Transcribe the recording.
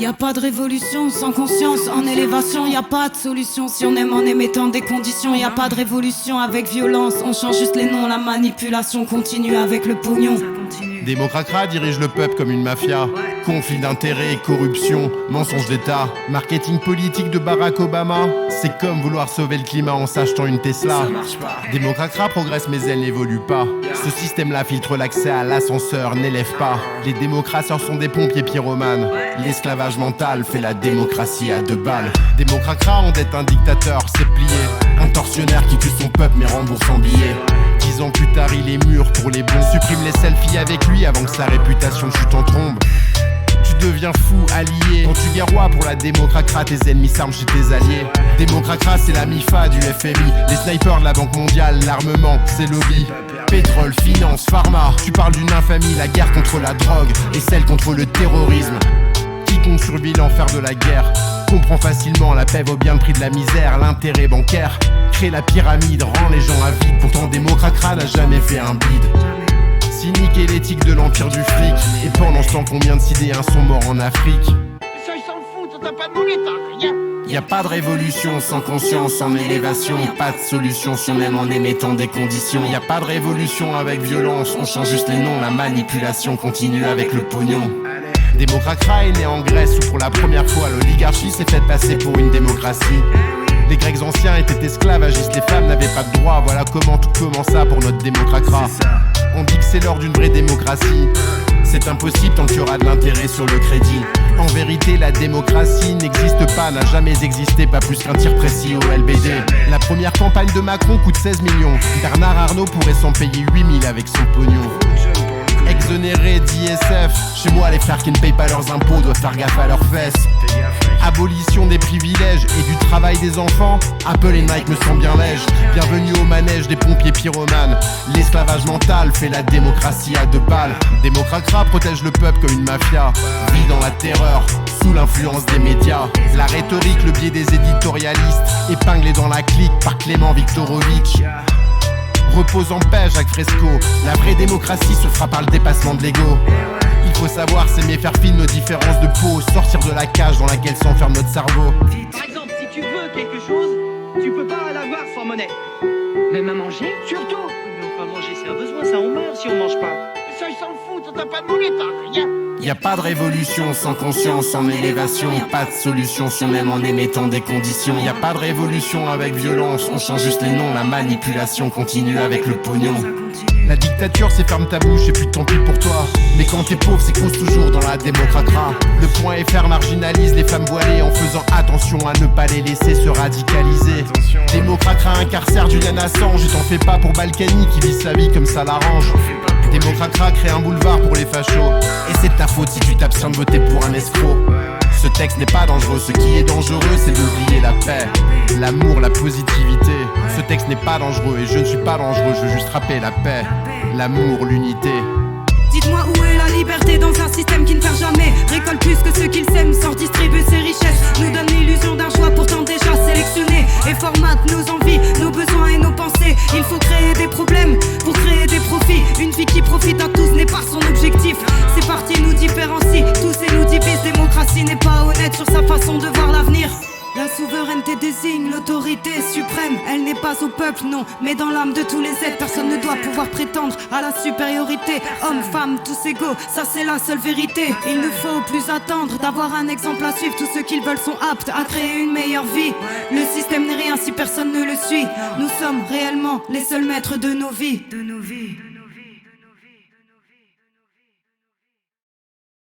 a pas de révolution sans conscience en élévation, y a pas de solution si on aime en émettant des conditions. Y a pas de révolution avec violence, on change juste les noms, la manipulation continue avec le pognon. Démocracra dirige le peuple comme une mafia. Conflit d'intérêts, corruption, mensonge d'État. Marketing politique de Barack Obama. C'est comme vouloir sauver le climat en s'achetant une Tesla. Démocracra progresse mais elle n'évolue pas. Ce système-là filtre l'accès à l'ascenseur, n'élève pas. Les démocrateurs sont des pompiers pyromanes. L'esclavage mental fait la démocratie à 2 balles. Démocracra endette un dictateur, c'est plié. Un tortionnaire qui tue son peuple mais rembourse en billets. 10 ans plus tard il est mûr pour les bons. Supprime les selfies avec lui avant que sa réputation chute en trombe. Tu deviens fou, allié. Quand tu guerroies pour la démocracra, tes ennemis s'arment chez tes alliés. Démocracra c'est la MIFA du FMI. Les snipers de la Banque mondiale, l'armement, c'est lobby. Pétrole, finance, pharma. Tu parles d'une infamie, la guerre contre la drogue et celle contre le terrorisme. Quiconque survit l'enfer de la guerre comprend facilement la paix vaut bien le prix de la misère. L'intérêt bancaire crée la pyramide, rend les gens avides. Pourtant démocracra n'a jamais fait un bide. Cynique et l'éthique de l'empire du fric. Et pendant ce temps combien de Sidéens sont morts en Afrique. Ça ils s'en foutent, t'as pas de monnaie, t'as rien. Y a pas de révolution sans conscience, sans élévation. Pas de solution si on aime en émettant des conditions. Y a pas de révolution avec violence, on change juste les noms. La manipulation continue avec le pognon. Démocracra est né en Grèce où pour la première fois l'oligarchie s'est faite passer pour une démocratie. Les Grecs anciens étaient esclavagistes, les femmes n'avaient pas de droit. Voilà comment tout commença pour notre démocracra. On dit que c'est l'heure d'une vraie démocratie. C'est impossible tant qu'il y aura de l'intérêt sur le crédit. En vérité la démocratie n'existe pas, n'a jamais existé, pas plus qu'un tir précis au LBD. La première campagne de Macron coûte 16 millions. Bernard Arnault pourrait s'en payer 8000 avec son pognon. Exonérés d'ISF, chez moi les frères qui ne payent pas leurs impôts doivent faire gaffe à leurs fesses. Abolition des privilèges et du travail des enfants, Apple et Nike me semblent bien lèges. Bienvenue au manège des pompiers pyromanes. L'esclavage mental fait la démocratie à 2 balles. Démocracra protège le peuple comme une mafia. Vit dans la terreur, sous l'influence des médias. La rhétorique, le biais des éditorialistes, épinglé dans la clique par Clément Viktorovitch. Repose en paix Jacques Fresco. La vraie démocratie se fera par le dépassement de l'ego. Il faut savoir s'aimer, faire fine nos différences de peau. Sortir de la cage dans laquelle s'enferme notre cerveau. Par exemple, si tu veux quelque chose, tu peux pas l'avoir sans monnaie. Même à manger, surtout. Mais enfin, manger c'est un besoin, ça on meurt si on mange pas. Ça ils s'en foutent, t'as pas de monnaie, t'as rien. Y a pas de révolution sans conscience, sans élévation. Pas de solution si on aime en émettant des conditions. Y a pas de révolution avec violence, on change juste les noms. La manipulation continue avec le pognon. La dictature c'est ferme ta bouche et puis tant pis pour toi. Mais quand t'es pauvre c'est cause toujours dans la démocracra. Le point FR marginalise les femmes voilées en faisant attention à ne pas les laisser se radicaliser. Démocracra incarcère Julian Assange. Et t'en fais pas pour Balkany qui vit sa vie comme ça l'arrange. Démocracra crée un boulevard pour les fachos. Et c'est ta faute si tu t'abstiens de voter pour un escroc. Ce texte n'est pas dangereux, ce qui est dangereux c'est d'oublier la paix, l'amour, la positivité. Ce texte n'est pas dangereux et je ne suis pas dangereux, je veux juste rappeler la paix, l'amour, l'unité. Dites-moi où est la liberté dans un système qui ne perd jamais. Récolte plus que ceux qu'il sème, sort distribue ses richesses. Nous donne l'illusion d'un choix pourtant déjà sélectionné. Et formate nos envies, nos besoins et nos pensées. Il faut créer des problèmes pour créer des profits. Une vie qui profite à tous n'est pas son objectif. Ces partis nous différencient, tous et nous divisent. Démocratie n'est pas honnête sur sa façon de voir l'avenir. La souveraineté désigne l'autorité suprême. Elle n'est pas au peuple, non, mais dans l'âme de tous les êtres. Personne ne doit pouvoir prétendre à la supériorité. Hommes, femmes, tous égaux, ça c'est la seule vérité. Il ne faut plus attendre d'avoir un exemple à suivre. Tous ceux qui le veulent sont aptes à créer une meilleure vie. Le système n'est rien si personne ne le suit. Nous sommes réellement les seuls maîtres de nos vies.